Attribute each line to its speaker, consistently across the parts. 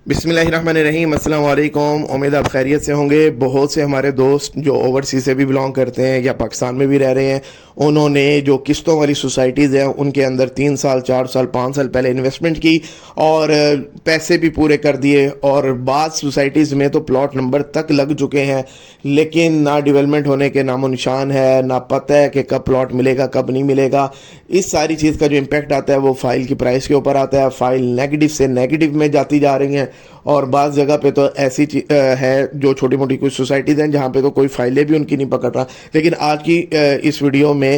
Speaker 1: بسم اللہ الرحمن الرحیم۔ السلام علیکم، امید آپ خیریت سے ہوں گے۔ بہت سے ہمارے دوست جو اوورسیز سے بھی بلانگ کرتے ہیں یا پاکستان میں بھی رہ رہے ہیں، انہوں نے جو قسطوں والی سوسائٹیز ہیں ان کے اندر 3 سال 4 سال 5 سال پہلے انویسٹمنٹ کی اور پیسے بھی پورے کر دیے، اور بعض سوسائٹیز میں تو پلاٹ نمبر تک لگ چکے ہیں، لیکن نہ ڈیولپمنٹ ہونے کے نام و نشان ہے، نہ پتہ ہے کہ کب پلاٹ ملے گا کب نہیں ملے گا۔ اس ساری چیز کا جو امپیکٹ آتا ہے وہ فائل کی پرائس کے اوپر آتا ہے۔ فائل نیگیٹو سے نیگیٹو میں جاتی جا رہی ہیں، اور بعض جگہ پہ تو ایسی ہے جو چھوٹی موٹی کچھ سوسائٹیز ہیں جہاں پہ تو کوئی فائلیں بھی ان کی نہیں پکڑ رہا۔ لیکن آج کی اس ویڈیو میں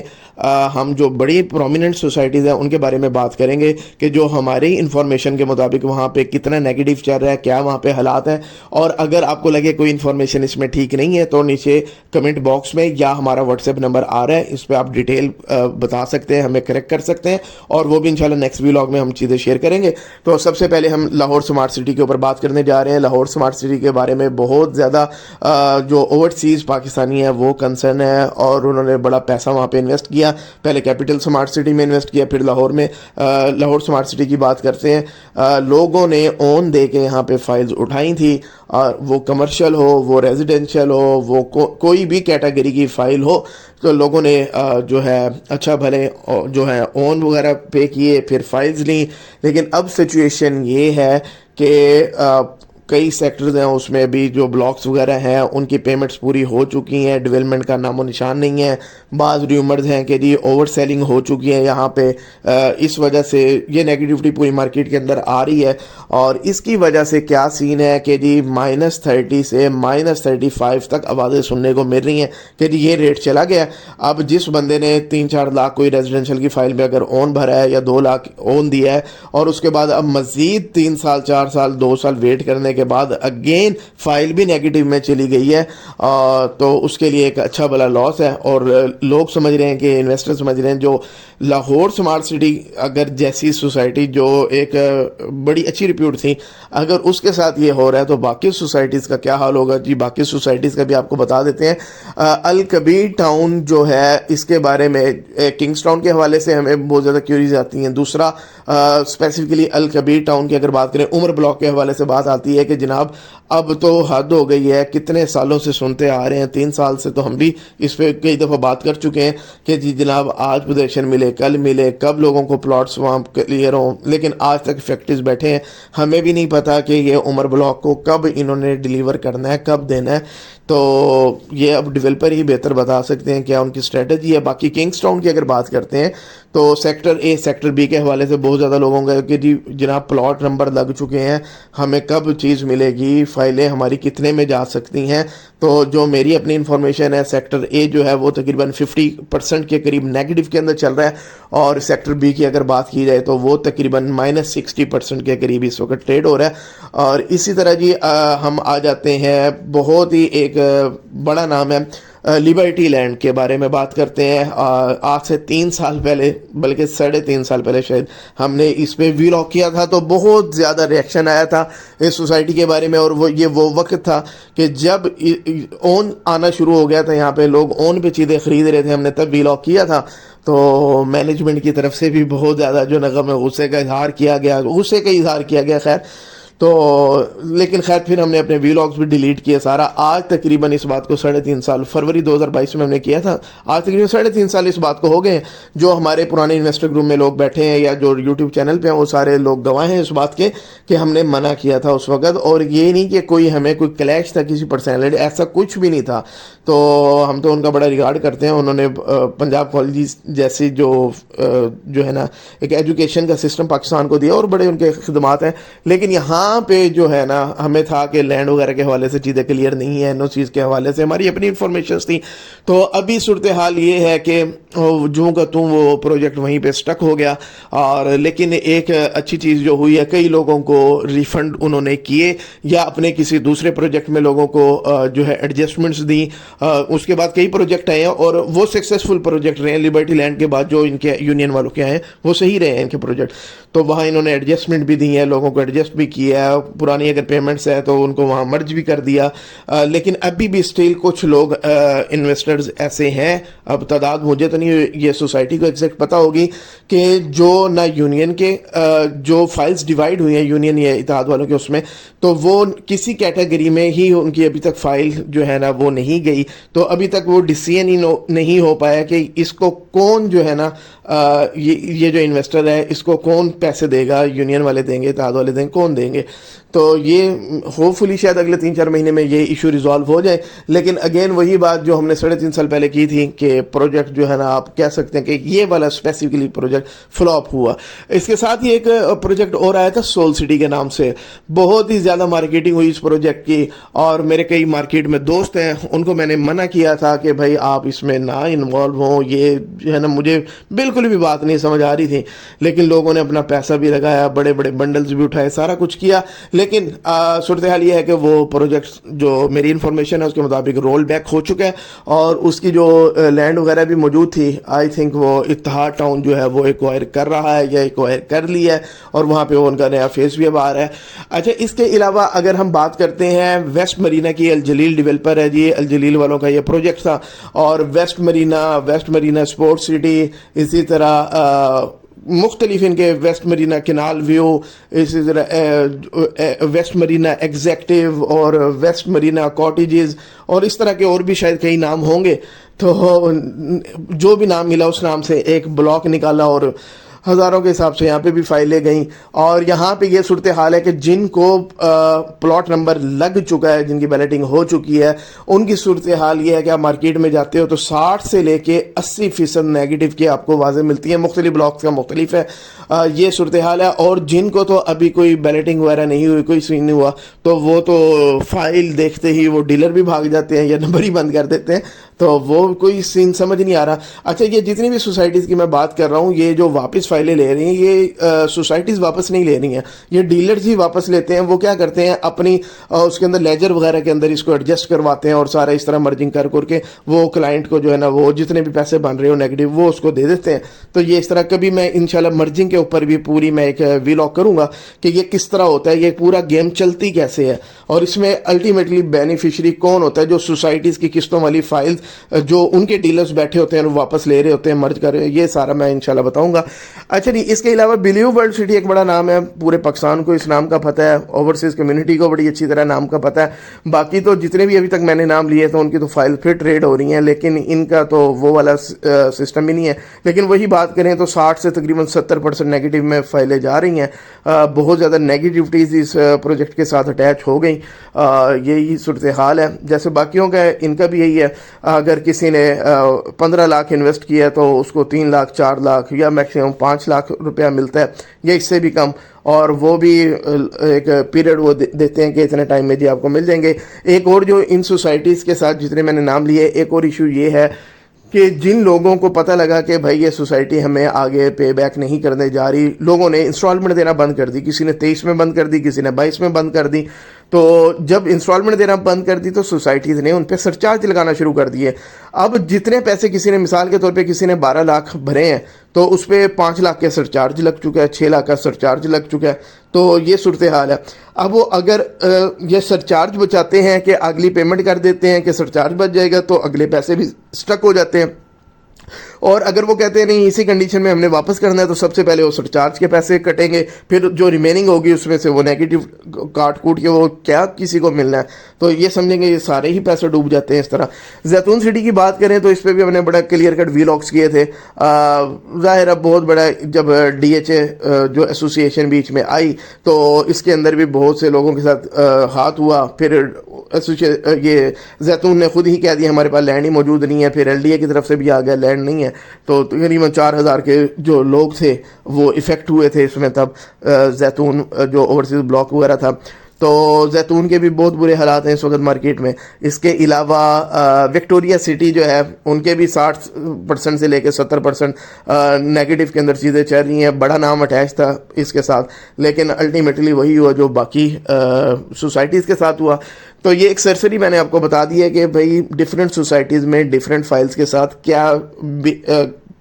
Speaker 1: ہم جو بڑی پرومیننٹ سوسائٹیز ہیں ان کے بارے میں بات کریں گے کہ جو ہماری انفارمیشن کے مطابق وہاں پہ کتنا نیگیٹو چل رہا ہے، کیا وہاں پہ حالات ہیں، اور اگر آپ کو لگے کوئی انفارمیشن اس میں ٹھیک نہیں ہے تو نیچے کمنٹ باکس میں یا ہمارا واٹس ایپ نمبر آ رہا ہے، اس پہ آپ ڈیٹیل بتا سکتے ہیں، ہمیں کریکٹ کر سکتے ہیں، اور وہ بھی انشاءاللہ نیکسٹ ویلاگ میں ہم چیزیں شیئر کریں گے۔ تو سب سے پہلے ہم لاہور سمارٹ سٹی کے اوپر بات کرنے جا رہے ہیں۔ لاہور سمارٹ سٹی کے بارے میں بہت زیادہ جو اوورسیز پاکستانی ہیں وہ کنسرن ہے، اور انہوں نے بڑا پیسہ وہاں پہ انویسٹ کیا۔ پہلے کیپٹل سمارٹ سٹی میں انویسٹ کیا، پھر لاہور میں۔ لاہور سمارٹ سٹی کی بات کرتے ہیں، لوگوں نے اون دے کے یہاں پہ فائلز اٹھائی تھی، وہ کمرشل ہو، وہ ریزیڈینشل ہو، وہ کوئی بھی کیٹیگری کی فائل ہو، تو لوگوں نے جو ہے اچھا بھلے جو ہے اون وغیرہ پے کیے، پھر فائلز لیں۔ لیکن اب سچویشن یہ ہے کہ کئی سیکٹرز ہیں اس میں بھی جو بلاکس وغیرہ ہیں ان کی پیمنٹس پوری ہو چکی ہیں، ڈیولپمنٹ کا نام و نشان نہیں ہے۔ بعض ریومرز ہیں کہ جی اوور سیلنگ ہو چکی ہے یہاں پہ، اس وجہ سے یہ نیگیٹیوٹی پوری مارکیٹ کے اندر آ رہی ہے، اور اس کی وجہ سے کیا سین ہے کہ جی -30 سے -35 تک آوازیں سننے کو مل رہی ہیں کہ جی یہ ریٹ چلا گیا۔ اب جس بندے نے 3-4 لاکھ کوئی ریزیڈینشل کی فائل میں اگر اون بھرا ہے یا 2 لاکھ اون دیا ہے، اور اس کے بعد اب مزید 3 سال 4 سال 2 سال ویٹ کرنے کے بعد اگین فائل بھی نیگیٹو میں چلی گئی ہے، تو اس کے لیے ایک اچھا بلا لاس ہے۔ اور لوگ سمجھ رہے ہیں کہ انویسٹر سمجھ رہے ہیں جو لاہور سمارٹ سٹی اگر جیسی سوسائٹی جو ایک بڑی اچھی ریپیوٹ تھی، اگر اس کے ساتھ یہ ہو رہا ہے تو باقی سوسائٹیز کا کیا حال ہوگا۔ جی باقی سوسائٹیز کا بھی آپ کو بتا دیتے ہیں۔ الکبیر ٹاؤن جو ہے اس کے بارے میں کنگز ٹاؤن کے حوالے سے ہمیں بہت زیادہ کیوریز آتی ہیں۔ دوسرا اسپیسیفکلی الکبیر ٹاؤن کی اگر بات کریں، عمر بلاک کے حوالے سے بات آتی ہے کہ جناب اب تو حد ہو گئی ہے، کتنے سالوں سے سنتے آ رہے ہیں، 3 سال سے تو ہم بھی اس پہ کئی دفعہ بات کر چکے ہیں کہ جی جناب آج پوزیشن ملے کل ملے، کب لوگوں کو پلاٹس وہاں کلیئر ہوں، لیکن آج تک فیکٹریز بیٹھے ہیں، ہمیں بھی نہیں پتا کہ یہ عمر بلاک کو کب انہوں نے ڈیلیور کرنا ہے، کب دینا ہے۔ تو یہ اب ڈیولپر ہی بہتر بتا سکتے ہیں کیا ان کی اسٹریٹجی ہے۔ باقی کنگز ٹاؤن کی اگر بات کرتے ہیں تو سیکٹر اے سیکٹر بی کے حوالے سے بہت زیادہ لوگوں کا کہ جی جناب پلاٹ نمبر لگ چکے ہیں، ہمیں کب چیز ملے گی، فائلیں ہماری کتنے میں جا سکتی ہیں۔ تو جو میری اپنی انفارمیشن ہے، سیکٹر اے جو ہے وہ تقریباً 50% کے قریب نیگیٹو کے اندر چل رہا ہے، اور سیکٹر بی کی اگر بات کی جائے تو وہ تقریباً -60% کے قریب اس وقت ٹریڈ ہو رہا ہے۔ اور اسی طرح جی ہم آ جاتے ہیں، بہت ہی ایک بڑا نام ہے لیبرٹی لینڈ کے بارے میں بات کرتے ہیں۔ آج سے 3 سال پہلے، بلکہ 3.5 سال پہلے شاید ہم نے اس پہ ویلاگ کیا تھا، تو بہت زیادہ ریئیکشن آیا تھا اس سوسائٹی کے بارے میں، اور وہ وقت تھا کہ جب اون آنا شروع ہو گیا تھا، یہاں پہ لوگ اون پہ چیزیں خرید رہے تھے، ہم نے تب ویلاگ کیا تھا۔ تو مینجمنٹ کی طرف سے بھی بہت زیادہ جو نغم ہے غصے کا اظہار کیا گیا، خیر تو لیکن خیر پھر ہم نے اپنے ویلاگز بھی ڈیلیٹ کیے سارا۔ آج تقریباً اس بات کو 3.5 سال، فروری 2022 میں ہم نے کیا تھا، آج تقریباً 3.5 سال اس بات کو ہو گئے ہیں۔ جو ہمارے پرانے انویسٹر گروپ میں لوگ بیٹھے ہیں یا جو یوٹیوب چینل پہ ہیں، وہ سارے لوگ گواہ ہیں اس بات کے کہ ہم نے منع کیا تھا اس وقت، اور یہ نہیں کہ کوئی ہمیں کوئی کلیش تھا کسی پرسنالٹی، ایسا کچھ بھی نہیں تھا۔ تو ہم تو ان کا بڑا ریگارڈ کرتے ہیں، انہوں نے پنجاب کالجز جیسی جو ہے نا ایک ایجوکیشن کا سسٹم پاکستان کو دیا، اور بڑے ان کے خدمات ہیں۔ لیکن یہاں پہ جو ہے نا ہمیں تھا کہ لینڈ وغیرہ کے حوالے سے چیزیں کلیئر نہیں ہیں، NOCs کے حوالے سے ہماری اپنی انفارمیشنز تھیں۔ تو ابھی صورتحال یہ ہے کہ جو کا تم وہ پروجیکٹ وہیں پہ سٹک ہو گیا، اور لیکن ایک اچھی چیز جو ہوئی ہے، کئی لوگوں کو ریفنڈ انہوں نے کیے، یا اپنے کسی دوسرے پروجیکٹ میں لوگوں کو جو ہے ایڈجسٹمنٹس دی۔ اس کے بعد کئی پروجیکٹ آئے ہیں اور وہ سکسیسفل پروجیکٹ رہے ہیں۔ لیبرٹی لینڈ کے بعد جو ان کے یونین والوں کے آئے ہیں وہ صحیح رہے ہیں ان کے پروجیکٹ، تو وہاں انہوں نے ایڈجسٹمنٹ بھی دی ہے، لوگوں کو ایڈجسٹ بھی کیا ہے, پرانی اگر پیمنٹس ہے تو ان کو وہاں مرج بھی کر دیا, لیکن ابھی بھی اسٹل کچھ لوگ انویسٹرز ایسے ہیں, اب تعداد مجھے تو نہیں یہ سوسائٹی کو ایگزیکٹ پتہ ہوگی, کہ جو نہ یونین کے جو فائلز ڈیوائیڈ ہوئی ہیں یونین یا اتحاد والوں کے اس میں, تو وہ کسی کیٹیگری میں ہی ان کی ابھی تک فائل جو ہے نا وہ نہیں گئی, تو ابھی تک وہ ڈیسیژن ہی نہیں ہو پایا کہ اس کو کون جو ہے نا یہ جو انویسٹر ہے اس کو کون پیسے دے گا, یونین والے دیں گے, اتحاد والے دیں گے, کون دیں گے. تو یہ ہوپ فلی شاید اگلے 3-4 مہینے میں یہ ایشو ریزالو ہو جائے. لیکن اگین وہی بات جو ہم نے 3.5 سال پہلے کی تھی کہ پروجیکٹ جو ہے نا آپ کہہ سکتے ہیں کہ یہ والا اسپیسیفکلی پروجیکٹ فلاپ ہوا. اس کے ساتھ ہی ایک پروجیکٹ اور آیا تھا سول سٹی کے نام سے, بہت ہی زیادہ مارکیٹنگ ہوئی اس پروجیکٹ کی, اور میرے کئی مارکیٹ میں دوست ہیں ان کو میں نے منع کیا تھا کہ بھائی آپ اس میں نہ انوالو ہوں, یہ جو ہے نا مجھے بالکل بھی بات نہیں سمجھ آ رہی تھی. لیکن لوگوں نے اپنا پیسہ بھی لگایا, بڑے بڑے بنڈلز بھی اٹھائے, سارا کچھ کیا, لیکن صورتحال یہ ہے کہ وہ پروجیکٹ جو میری انفارمیشن ہے اس کے مطابق رول بیک ہو چکا ہے, اور اس کی جو لینڈ وغیرہ بھی موجود تھی آئی تھنک وہ اتحاد ٹاؤن جو ہے وہ ایکوائر کر رہا ہے یا ایکوائر کر لیا ہے, اور وہاں پہ وہ ان کا نیا فیس بھی اب آ رہا ہے. اچھا, اس کے علاوہ اگر ہم بات کرتے ہیں ویسٹ مرینا کی, الجلیل ڈیولپر ہے جی, الجلیل والوں کا یہ پروجیکٹ تھا, اور ویسٹ مرینا اسپورٹ سٹی, اسی طرح مختلف ان کے ویسٹ مرینا کینال ویو, اسی طرح ویسٹ مرینا ایگزیکٹو اور ویسٹ مرینا کاٹیجز, اور اس طرح کے اور بھی شاید کئی نام ہوں گے. تو جو بھی نام ملا اس نام سے ایک بلاک نکالا, اور ہزاروں کے حساب سے یہاں پہ بھی فائلیں گئیں. اور یہاں پہ یہ صورتحال ہے کہ جن کو پلاٹ نمبر لگ چکا ہے, جن کی بیلٹنگ ہو چکی ہے, ان کی صورتحال یہ ہے کہ آپ مارکیٹ میں جاتے ہو تو 60 سے لے کے 80% نیگیٹو کی آپ کو واضح ملتی ہیں. مختلف بلاکس کا مختلف ہے یہ صورتحال ہے. اور جن کو تو ابھی کوئی بیلٹنگ وغیرہ نہیں ہوئی, کوئی سین نہیں ہوا, تو وہ تو فائل دیکھتے ہی وہ ڈیلر بھی بھاگ جاتے ہیں یا نمبر ہی بند کر دیتے ہیں, تو وہ کوئی سین سمجھ نہیں آ رہا. اچھا, یہ جتنی بھی سوسائٹیز کی میں بات کر رہا ہوں, یہ جو واپس فائلیں لے رہی ہیں یہ سوسائٹیز واپس نہیں لے رہی ہیں, یہ ڈیلرز ہی واپس لیتے ہیں. وہ کیا کرتے ہیں, اپنی اس کے اندر لیجر وغیرہ کے اندر اس کو ایڈجسٹ کرواتے ہیں, اور سارا اس طرح مرجنگ کر کے وہ کلائنٹ کو جو ہے نا وہ جتنے بھی پیسے بن رہے ہو نیگیٹو وہ اس کو دے دیتے ہیں. تو یہ اس طرح کبھی میں انشاءاللہ مرجنگ کے اوپر بھی پوری میں ایک ویلاگ کروں گا کہ یہ کس طرح ہوتا ہے, یہ پورا گیم چلتی کیسے ہے, اور اس میں الٹیمیٹلی بینیفیشری کون ہوتا ہے, جو سوسائٹیز کی قسطوں والی فائلز جو ان کے ڈیلرز بیٹھے ہوتے ہیں واپس لے رہے ہوتے ہیں, مرج کر رہے ہیں, یہ سارا میں انشاءاللہ بتاؤں گا. اچھا جی, اس کے علاوہ بلیو ورلڈ سٹی ایک بڑا نام ہے, پورے پاکستان کو اس نام کا پتہ ہے, اوورسیز کمیونٹی کو بڑی اچھی طرح نام کا پتہ ہے. باقی تو جتنے بھی ابھی تک میں نے نام لیے تو ان کی تو فائل پھر ٹریڈ ہو رہی ہیں, لیکن ان کا تو وہ والا سسٹم ہی نہیں ہے. لیکن وہی بات کریں تو 60 سے تقریباً 70% نیگیٹو میں فائلیں جا رہی ہیں. بہت زیادہ نیگیٹیوٹیز اس پروجیکٹ کے ساتھ اٹیچ ہو گئیں. یہی صورتحال ہے جیسے باقیوں کا ہے, ان کا بھی یہی ہے. اگر کسی نے 15 لاکھ انویسٹ کیا ہے تو اس کو 3 لاکھ 4 لاکھ یا میکسیمم 5 لاکھ روپیہ ملتا ہے, یا اس سے بھی کم, اور وہ بھی ایک پیریڈ وہ دیتے ہیں کہ اتنے ٹائم میں جی آپ کو مل جائیں گے. ایک اور جو ان سوسائٹیز کے ساتھ جتنے میں نے نام لیے, ایک اور ایشو یہ ہے کہ جن لوگوں کو پتہ لگا کہ بھائی یہ سوسائٹی ہمیں آگے پے بیک نہیں کرنے جا رہی, لوگوں نے انسٹالمنٹ دینا بند کر دی. کسی نے 23 میں بند کر دی, کسی نے 22 میں بند کر دی. تو جب انسٹالمنٹ دینا بند کر دی تو سوسائٹیز نے ان پہ سرچارج لگانا شروع کر دیے. اب جتنے پیسے کسی نے, مثال کے طور پہ کسی نے 12 لاکھ بھرے ہیں تو اس پہ 5 لاکھ کا سرچارج لگ چکا ہے, 6 لاکھ کا سرچارج لگ چکا ہے. تو یہ صورتحال ہے. اب وہ اگر یہ سرچارج بچاتے ہیں کہ اگلی پیمنٹ کر دیتے ہیں کہ سرچارج بچ جائے گا, تو اگلے پیسے بھی سٹک ہو جاتے ہیں. اور اگر وہ کہتے ہیں نہیں اسی کنڈیشن میں ہم نے واپس کرنا ہے, تو سب سے پہلے وہ سرچارج کے پیسے کٹیں گے, پھر جو ریمیننگ ہوگی اس میں سے وہ نیگیٹو کاٹ کوٹ کے وہ کیا کسی کو ملنا ہے, تو یہ سمجھیں گے یہ سارے ہی پیسے ڈوب جاتے ہیں اس طرح. زیتون سٹی کی بات کریں تو اس پہ بھی ہم نے بڑا کلیئر کٹ ویلاگس کیے تھے. ظاہر ہے بہت بڑا, جب ڈی ایچ اے جو ایسوسی ایشن بیچ میں آئی تو اس کے اندر بھی بہت سے لوگوں کے ساتھ ہاتھ ہوا. پھر یہ زیتون نے خود ہی کہہ دیا ہمارے پاس لینڈ ہی موجود نہیں ہے, پھر ایل ڈی اے کی طرف سے بھی آ گیا لینڈ نہیں ہے. تو تقریباً 4000 کے جو لوگ تھے وہ افیکٹ ہوئے تھے اس میں. تب زیتون جو اوورسیز بلاک وغیرہ تھا, تو زیتون کے بھی بہت برے حالات ہیں اس وقت مارکیٹ میں. اس کے علاوہ وکٹوریا سٹی جو ہے ان کے بھی 60% سے لے کے 70% نیگیٹو کے اندر چیزیں چل رہی ہیں. بڑا نام اٹیچ تھا اس کے ساتھ, لیکن الٹیمیٹلی وہی ہوا جو باقی سوسائٹیز کے ساتھ ہوا. تو یہ ایک سرسری میں نے آپ کو بتا دی ہے کہ بھئی ڈیفرنٹ سوسائٹیز میں ڈیفرنٹ فائلز کے ساتھ کیا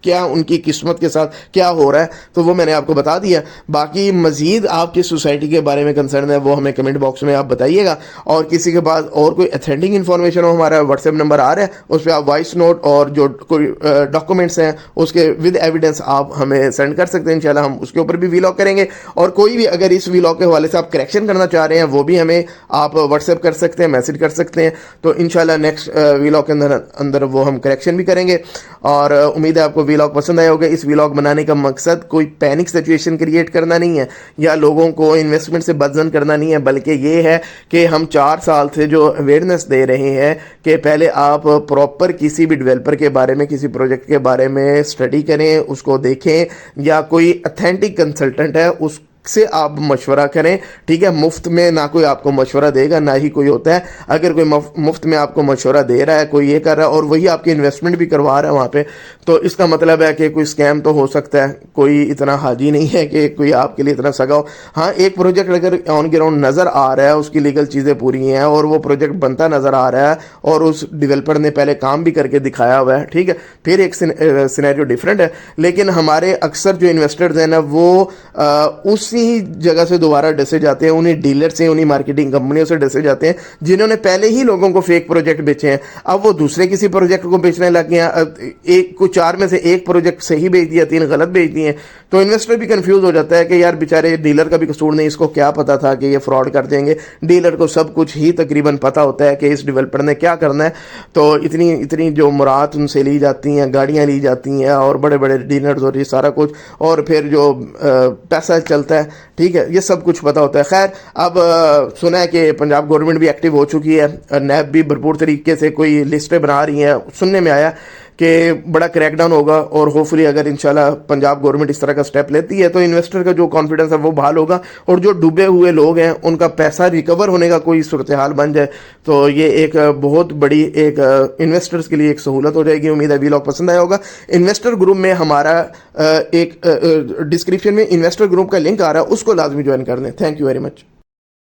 Speaker 1: کیا ان کی قسمت کے ساتھ کیا ہو رہا ہے، تو وہ میں نے آپ کو بتا دیا. باقی مزید آپ کی سوسائٹی کے بارے میں کنسرن ہے وہ ہمیں کمنٹ باکس میں آپ بتائیے گا. اور کسی کے پاس اور کوئی اتھینٹک انفارمیشن ہو، ہمارا واٹس ایپ نمبر آ رہا ہے، اس پہ آپ وائس نوٹ اور جو کوئی ڈاکومنٹس ہیں اس کے ود ایویڈنس آپ ہمیں سینڈ کر سکتے ہیں. انشاءاللہ ہم اس کے اوپر بھی ویلاگ کریں گے. اور کوئی بھی اگر اس ویلاگ کے حوالے سے آپ کریکشن کرنا چاہ رہے ہیں وہ بھی ہمیں آپ واٹس ایپ کر سکتے ہیں، میسج کر سکتے ہیں. تو انشاءاللہ نیکسٹ ویلاگ کے اندر وہ ہم کریکشن بھی کریں گے. اور امید ہے آپ کو ویلاگ پسند آیا ہوگا. اس ویلاگ بنانے کا مقصد کوئی پینک سچویشن کریٹ کرنا نہیں ہے یا لوگوں کو انویسٹمنٹ سے بدظن کرنا نہیں ہے، بلکہ یہ ہے کہ ہم 4 سال سے جو اویئرنیس دے رہے ہیں کہ پہلے آپ پراپر کسی بھی ڈیولپر کے بارے میں، کسی پروجیکٹ کے بارے میں اسٹڈی کریں، اس کو دیکھیں، یا کوئی اتھینٹک کنسلٹنٹ ہے اس سے آپ مشورہ کریں. ٹھیک ہے، مفت میں نہ کوئی آپ کو مشورہ دے گا، نہ ہی کوئی ہوتا ہے. اگر کوئی مفت میں آپ کو مشورہ دے رہا ہے، کوئی یہ کر رہا ہے اور وہی آپ کی انویسٹمنٹ بھی کروا رہا ہے وہاں پہ، تو اس کا مطلب ہے کہ کوئی اسکیم تو ہو سکتا ہے. کوئی اتنا حاجی نہیں ہے کہ کوئی آپ کے لیے اتنا سگا ہو. ہاں، ایک پروجیکٹ اگر آن گراؤنڈ نظر آ رہا ہے، اس کی لیگل چیزیں پوری ہیں اور وہ پروجیکٹ بنتا نظر آ رہا ہے اور اس ڈیولپر نے پہلے کام بھی کر کے دکھایا ہوا ہے، ٹھیک ہے، پھر ایک سینیریو ڈیفرنٹ ہے. لیکن ہمارے اکثر جو انویسٹرز ہیں نا، وہ اسی جگہ سے دوبارہ ڈسے جاتے ہیں، انہیں ڈیلر سے، انہیں مارکیٹنگ کمپنیوں سے ڈسے جاتے ہیں جنہوں نے پہلے ہی لوگوں کو فیک پروجیکٹ بیچے ہیں. اب وہ دوسرے کسی پروجیکٹ کو بیچنے لگ گئے ہیں. ایک کو 4 میں سے ایک پروجیکٹ صحیح بیچ دیا، 3 غلط بیچ دیے. تو انویسٹر بھی کنفیوز ہو جاتا ہے کہ یار بیچارے ڈیلر کا بھی قصور نہیں، اس کو کیا پتا تھا کہ یہ فراڈ کر دیں گے. ڈیلر کو سب کچھ ہی تقریباً پتا ہوتا ہے کہ اس ڈیولپر نے کیا کرنا ہے. تو اتنی جو مراد ان سے لی جاتی ہیں، گاڑیاں لی جاتی ہیں اور بڑے بڑے ڈینرز اور یہ سارا کچھ، اور پھر جو پیسہ چلتا ہے، ٹھیک ہے، یہ سب کچھ پتا ہوتا ہے. خیر، اب سنا ہے کہ پنجاب گورنمنٹ بھی ایکٹیو ہو چکی ہے، نیب بھی بھرپور طریقے سے کوئی لسٹیں بنا رہی ہیں. سننے میں آیا کہ بڑا کریک ڈاؤن ہوگا، اور ہوپفلی اگر انشاءاللہ پنجاب گورنمنٹ اس طرح کا سٹیپ لیتی ہے تو انویسٹر کا جو کانفیڈنس ہے وہ بحال ہوگا، اور جو ڈوبے ہوئے لوگ ہیں ان کا پیسہ ریکور ہونے کا کوئی صورتحال بن جائے تو یہ ایک بہت بڑی ایک انویسٹرز کے لیے ایک سہولت ہو جائے گی. امید ہے ویلاگ پسند آیا ہوگا. انویسٹر گروپ میں ہمارا ایک ڈسکرپشن میں انویسٹر گروپ کا لنک آ رہا ہے، اس کو لازمی جوائن کر دیں. Thank you very much.